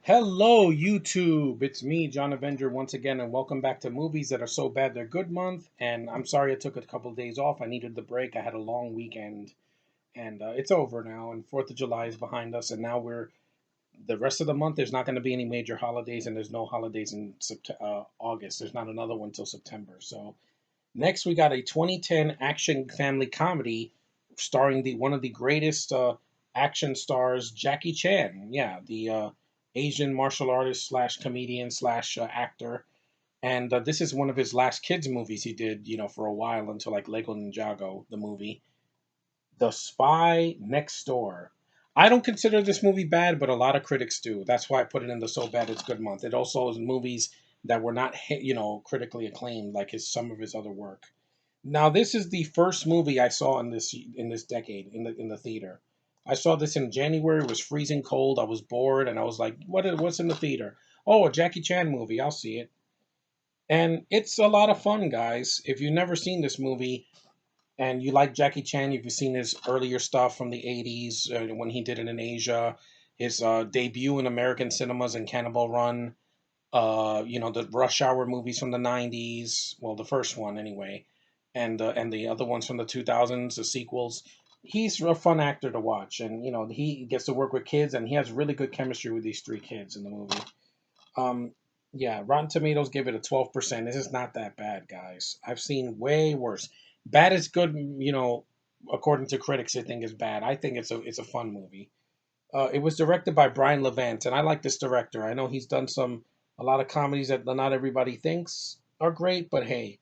Hello, YouTube. It's me, John Avenger, once again, and welcome back to Movies That Are So Bad They're Good month. And I'm sorry I took a couple of days off. I needed the break. I had a long weekend, and it's over now. And Fourth of July is behind us, and now we're the rest of the month. There's not going to be any major holidays, and there's no holidays in August. There's not another one till September. So next, we got a 2010 action family comedy starring the one of the greatest action stars, Jackie Chan. Yeah, the Asian martial artist slash comedian slash actor. And this is one of his last kids movies he did, for a while until like Lego Ninjago, the movie. The Spy Next Door. I don't consider this movie bad, but a lot of critics do. That's why I put it in the so bad it's good month. It also is movies that were not, critically acclaimed like his some of his other work. Now, this is the first movie I saw in this decade in the theater. I saw this in January. It was freezing cold. I was bored, and I was like, what's in the theater? Oh, a Jackie Chan movie. I'll see it." And it's a lot of fun, guys. If you've never seen this movie and you like Jackie Chan, if you've seen his earlier stuff from the '80s when he did it in Asia, his debut in American cinemas in Cannibal Run, the Rush Hour movies from the '90s. Well, the first one anyway, and the other ones from the 2000s, the sequels. He's a fun actor to watch, and he gets to work with kids, and he has really good chemistry with these three kids in the movie. Um, yeah, Rotten Tomatoes give it a 12%. This is not that bad, guys. I've seen way worse. Bad is good, according to critics. They think is bad. I think it's a fun movie. It was directed by Brian Levant, and I like this director. I know he's done a lot of comedies that not everybody thinks are great, but hey,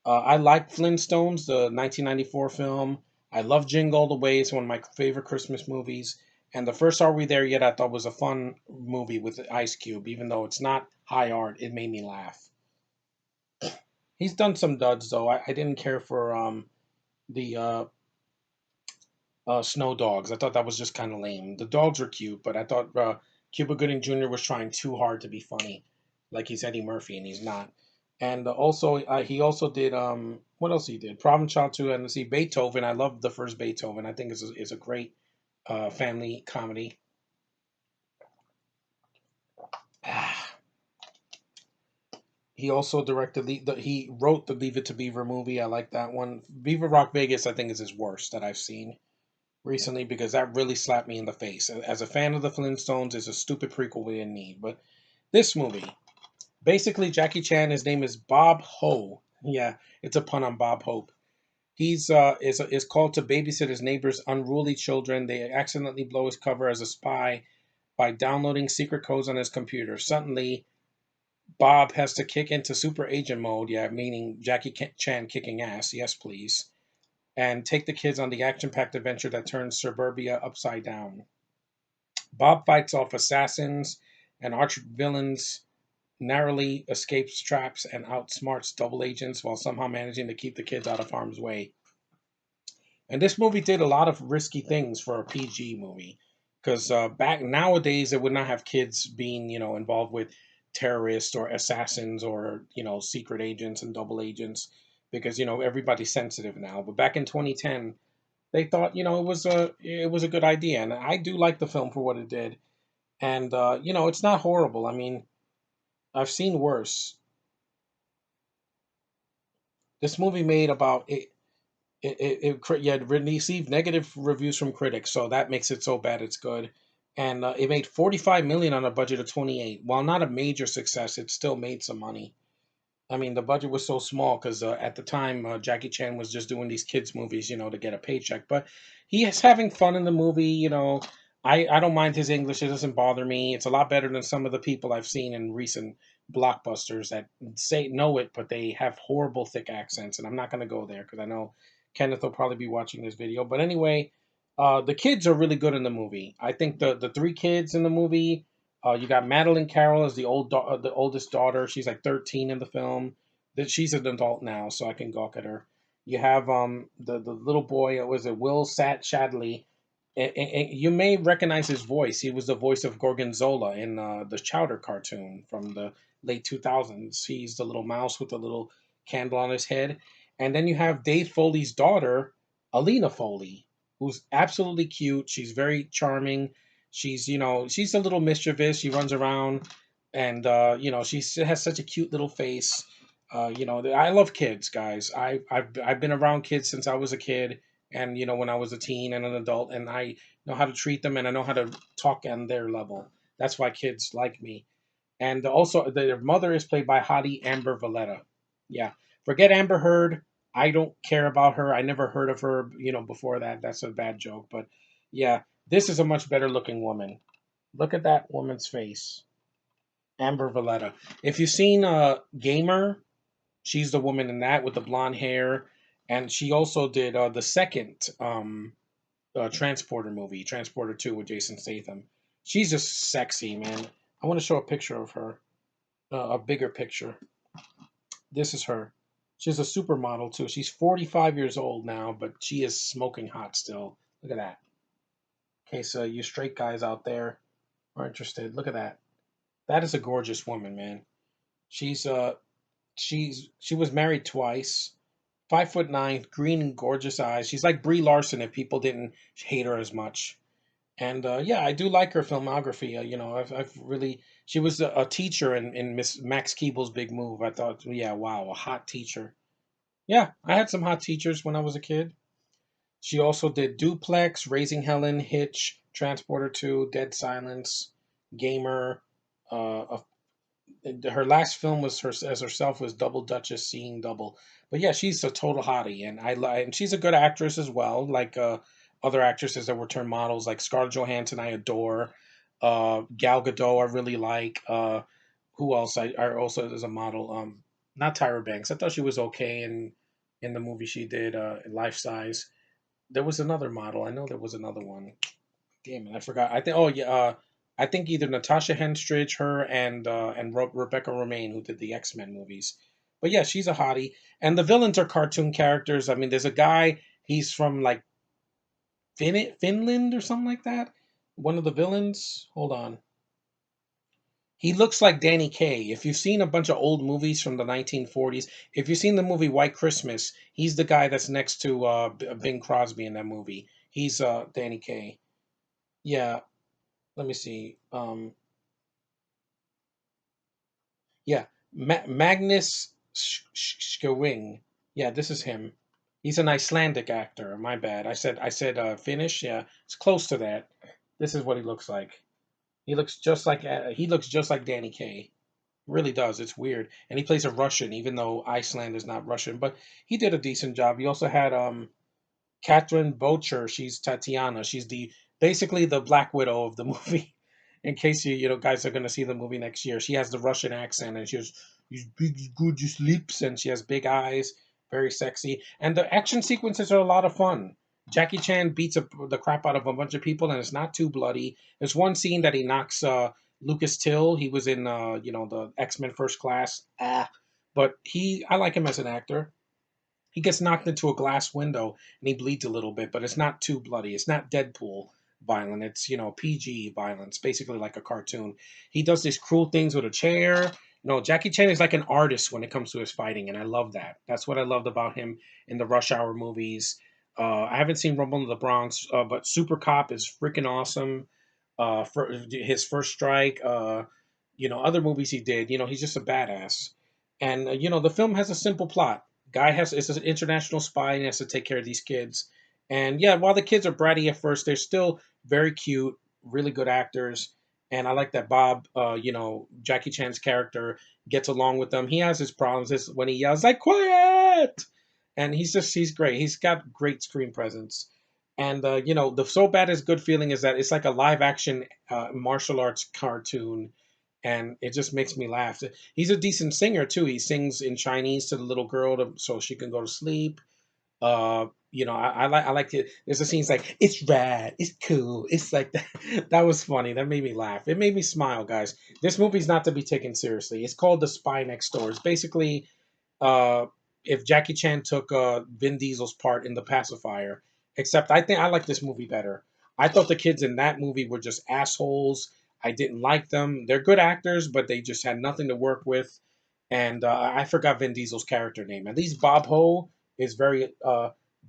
I like Flintstones, the 1994 film. I love Jingle All the Way. It's one of my favorite Christmas movies. And the first Are We There Yet? I thought was a fun movie with Ice Cube, even though it's not high art. It made me laugh. He's done some duds though. I didn't care for the Snow Dogs. I thought that was just kind of lame. The dogs are cute, but I thought Cuba Gooding Jr. was trying too hard to be funny, like he's Eddie Murphy, and he's not. And also, he also did what else he did? Problem Child 2, and see Beethoven. I love the first Beethoven. I think is a great family comedy. He also directed he wrote the Leave It to Beaver movie. I like that one. Beaver Rock Vegas, I think, is his worst that I've seen recently because that really slapped me in the face. As a fan of the Flintstones, it's a stupid prequel we didn't need. But this movie, basically, Jackie Chan, his name is Bob Ho. Yeah, it's a pun on Bob Hope. He's is called to babysit his neighbor's unruly children. They accidentally blow his cover as a spy by downloading secret codes on his computer. Suddenly, Bob has to kick into super agent mode. Yeah, meaning Jackie Chan kicking ass. Yes, please, and take the kids on the action-packed adventure that turns suburbia upside down. Bob fights off assassins and arch villains, narrowly escapes traps, and outsmarts double agents while somehow managing to keep the kids out of harm's way. And this movie did a lot of risky things for a PG movie, because back nowadays it would not have kids being involved with terrorists or assassins or secret agents and double agents, because everybody's sensitive now. But back in 2010, they thought it was a good idea, and I do like the film for what it did. And it's not horrible. I mean, I've seen worse. This movie made about it received negative reviews from critics, so that makes it so bad it's good. And it made 45 million on a budget of 28. While not a major success, it still made some money. I mean, the budget was so small because at the time Jackie Chan was just doing these kids movies, to get a paycheck. But he is having fun in the movie. I don't mind his English; it doesn't bother me. It's a lot better than some of the people I've seen in recent blockbusters that say know it, but they have horrible thick accents. And I'm not going to go there because I know Kenneth will probably be watching this video. But anyway, the kids are really good in the movie. I think the three kids in the movie, you got Madeline Carroll as the oldest daughter. She's like 13 in the film. That she's an adult now, so I can gawk at her. You have the little boy. It was a Will Shadley. You may recognize his voice. He was the voice of Gorgonzola in the Chowder cartoon from the late 2000s. He's the little mouse with the little candle on his head. And then you have Dave Foley's daughter, Alina Foley, who's absolutely cute. She's very charming. She's, she's a little mischievous. She runs around, and she has such a cute little face. I love kids, guys. I've been around kids since I was a kid, and when I was a teen and an adult, and I know how to treat them, and I know how to talk on their level. That's why kids like me. And also, their mother is played by Hottie Amber Valletta. Yeah, forget Amber Heard. I don't care about her. I never heard of her, before that. That's a bad joke. But yeah, this is a much better looking woman. Look at that woman's face, Amber Valletta. If you've seen Gamer, she's the woman in that with the blonde hair, and she also did the second Transporter movie, Transporter 2 with Jason Statham. She's just sexy, man. I want to show a picture of her, a bigger picture. This is her. She's a supermodel too. She's 45 years old now, but she is smoking hot still. Look at that. Okay, so you straight guys out there are interested. Look at that. That is a gorgeous woman, man. She's she was married twice. 5'9", green and gorgeous eyes. She's like Brie Larson if people didn't hate her as much. And yeah, I do like her filmography. I've really. She was a teacher in Miss Max Keeble's Big Move. I thought, yeah, wow, a hot teacher. Yeah, I had some hot teachers when I was a kid. She also did Duplex, Raising Helen, Hitch, Transporter 2, Dead Silence, Gamer. Uh, Her last film was her as herself was Double Duchess, Seeing Double. But yeah, she's a total hottie, and and she's a good actress as well. Like other actresses that were turned models, like Scarlett Johansson, I adore. Gal Gadot, I really like. Who else? I also as a model. Not Tyra Banks. I thought she was okay in the movie she did, Life Size. There was another model. I know there was another one. Damn it, I forgot. I think. Oh yeah. I think either Natasha Henstridge, her, and Rebecca Romaine, who did the X-Men movies. But yeah, she's a hottie. And the villains are cartoon characters. I mean, there's a guy. He's from like Finland or something like that. One of the villains. Hold on. He looks like Danny Kaye. If you've seen a bunch of old movies from the 1940s, if you've seen the movie White Christmas, he's the guy that's next to Bing Crosby in that movie. He's Danny Kaye. Yeah, let me see. Yeah, Magnus Schwing. Yeah, this is him. He's an Icelandic actor. My bad. I said Finnish. Yeah, it's close to that. This is what he looks like. He looks just like Danny Kaye. Really does. It's weird. And he plays a Russian, even though Iceland is not Russian. But he did a decent job. He also had Catherine Bocher. She's Tatiana. She's the basically the Black Widow of the movie. In case you guys are gonna see the movie next year, she has the Russian accent and she has these big gorgeous lips and she has big eyes, very sexy. And the action sequences are a lot of fun. Jackie Chan beats up the crap out of a bunch of people and it's not too bloody. There's one scene that he knocks Lucas Till. He was in the X-Men First Class. But I like him as an actor. He gets knocked into a glass window and he bleeds a little bit, but it's not too bloody. It's not Deadpool violent. It's PG violence, basically like a cartoon. He does these cruel things with a chair. No, Jackie Chan is like an artist when it comes to his fighting, and I love that. That's what I loved about him in the Rush Hour movies. I haven't seen Rumble in the Bronx, but Super Cop is freaking awesome. For his first strike, other movies he did. He's just a badass. And the film has a simple plot. Guy is an international spy and he has to take care of these kids. And yeah, while the kids are bratty at first, they're still very cute, really good actors. And I like that Bob, Jackie Chan's character gets along with them. He has his problems. When he yells like "quiet," and he's great. He's got great screen presence. And the so bad is good feeling is that it's like a live action martial arts cartoon, and it just makes me laugh. He's a decent singer too. He sings in Chinese to the little girl so she can go to sleep. I like it. There's a scene it's like it's rad, it's cool, it's like that. That was funny. That made me laugh. It made me smile, guys. This movie's not to be taken seriously. It's called The Spy Next Door. It's basically uh, if Jackie Chan took Vin Diesel's part in The Pacifier. Except I think I like this movie better. I thought the kids in that movie were just assholes. I didn't like them. They're good actors, but they just had nothing to work with. And I forgot Vin Diesel's character name. At least Bob Ho is very,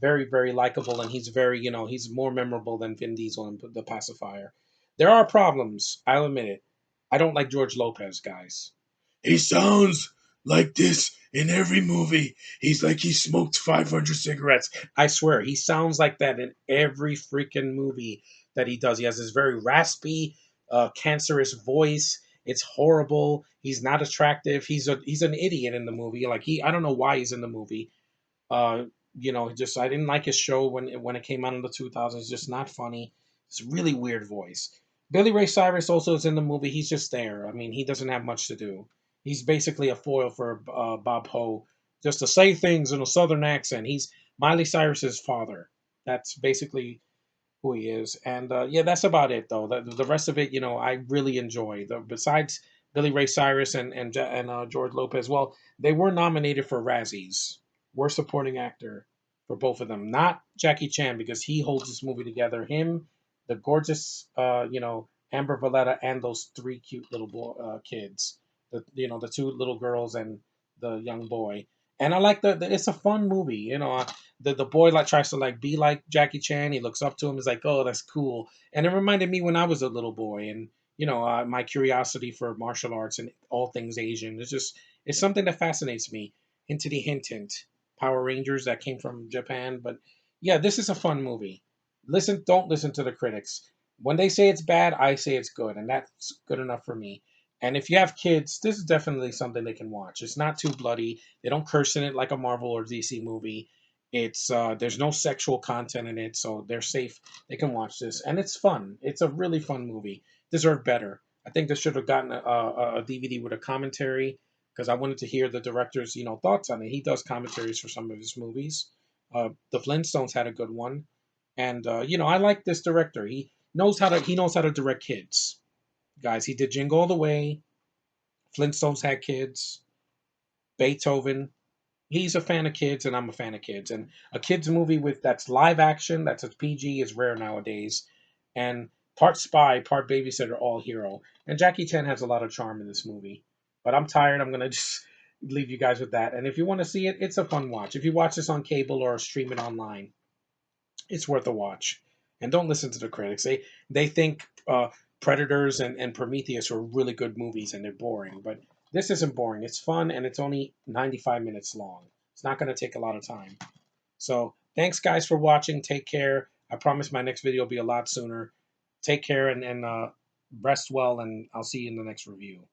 very likable, and he's very, he's more memorable than Vin Diesel in The Pacifier. There are problems. I'll admit it. I don't like George Lopez, guys. He sounds like this in every movie. He's like he smoked 500 cigarettes. I swear, he sounds like that in every freaking movie that he does. He has this very raspy, cancerous voice. It's horrible. He's not attractive. He's an idiot in the movie. Like I don't know why he's in the movie. Uh, just I didn't like his show when it came out in the 2000s. Just not funny. It's a really weird voice. Billy Ray Cyrus also is in the movie. He's just there. I mean, he doesn't have much to do. He's basically a foil for Bob Hope, just to say things in a southern accent. He's Miley Cyrus's father. That's basically who he is. And yeah, that's about it though. The rest of it, I really enjoy. Besides Billy Ray Cyrus and George Lopez, well, they were nominated for Razzies, Worst Supporting Actor, for both of them. Not Jackie Chan because he holds this movie together. Him, the gorgeous, Amber Valletta, and those three cute little kids. The two little girls and the young boy. And I like it's a fun movie. The boy like tries to like be like Jackie Chan. He looks up to him. He's like, oh, that's cool. And it reminded me when I was a little boy, and my curiosity for martial arts and all things Asian. It's something that fascinates me. Hintity hint hint. Power Rangers that came from Japan, but yeah, this is a fun movie. Don't listen to the critics. When they say it's bad, I say it's good, and that's good enough for me. And if you have kids, this is definitely something they can watch. It's not too bloody. They don't curse in it like a Marvel or DC movie. It's There's no sexual content in it, so they're safe. They can watch this, and it's fun. It's a really fun movie. Deserved better. I think they should have gotten a DVD with a commentary because I wanted to hear the director's thoughts on it. He does commentaries for some of his movies. The Flintstones had a good one, and I like this director. He knows how to direct kids, guys. He did Jingle All the Way. Flintstones had kids. Beethoven. He's a fan of kids and I'm a fan of kids. And a kids movie with that's live action, that's a PG is rare nowadays. And part spy, part babysitter, all hero. And Jackie Chan has a lot of charm in this movie. But I'm tired. I'm gonna just leave you guys with that. And if you want to see it, it's a fun watch. If you watch this on cable or stream it online, it's worth a watch. And don't listen to the critics. They think Predators and Prometheus are really good movies and they're boring, but this isn't boring. It's fun and it's only 95 minutes long. It's not going to take a lot of time. So thanks guys for watching. Take care. I promise my next video will be a lot sooner. Take care and rest well, and I'll see you in the next review.